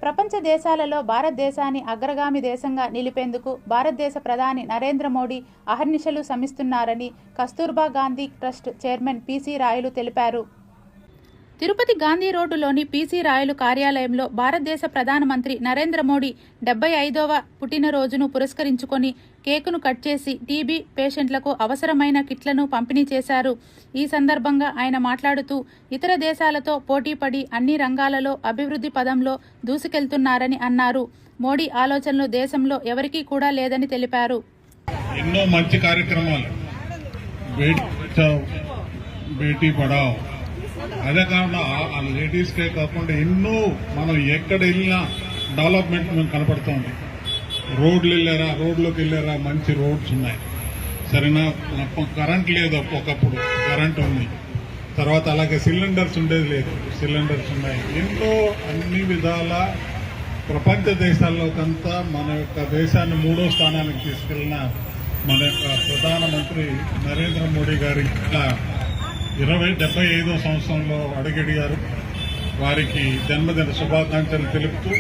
ప్రపంచ దేశాలలో భారతదేశాన్ని అగ్రగామి దేశంగా నిలిపేందుకు భారతదేశ ప్రధాని నరేంద్ర మోడీ అహర్నిశలు శ్రమిస్తున్నారని కస్తూర్బా గాంధీ ట్రస్ట్ చైర్మన్ పి.సి. రాయలు తెలిపారు. తిరుపతి గాంధీ రోడ్డులోని పి.సి. రాయలు కార్యాలయంలో భారతదేశ ప్రధానమంత్రి నరేంద్ర మోడీ 75వ పుట్టినరోజును పురస్కరించుకొని కేకును కట్ చేసి టీబీ పేషెంట్లకు అవసరమైన కిట్లను పంపిణీ చేశారు. ఈ సందర్భంగా ఆయన మాట్లాడుతూ ఇతర దేశాలతో పోటీపడి అన్ని రంగాలలో అభివృద్ధి పదంలో దూసుకెళ్తున్నారని అన్నారు. మోడీ ఆలోచనలు దేశంలో ఎవరికీ కూడా లేదని తెలిపారు. ఎన్నో మంచి కార్యక్రమాలు, బేటీ పడావ్, అదే కాకుండా ఆ లేడీస్కే కాకుండా ఎన్నో మనం ఎక్కడ వెళ్ళినా డెవలప్మెంట్ మేము కనపడుతోంది. రోడ్లోకి వెళ్ళారా మంచి రోడ్స్ ఉన్నాయి, సరేనా, కరెంట్ లేదు, ఒకప్పుడు కరెంట్ ఉంది, తర్వాత అలాగే సిలిండర్స్ ఉండేది లేదు, సిలిండర్స్ ఉన్నాయి. ఎన్నో అన్ని విధాల ప్రపంచ దేశాల్లోకంతా మన యొక్క దేశాన్ని 3వ స్థానానికి తీసుకెళ్లిన మన యొక్క ప్రధానమంత్రి నరేంద్ర మోడీ గారి 75వ సంవత్సరంలో అడుగడిగారు. వారికి జన్మదిన శుభాకాంక్షలు తెలుపుతూ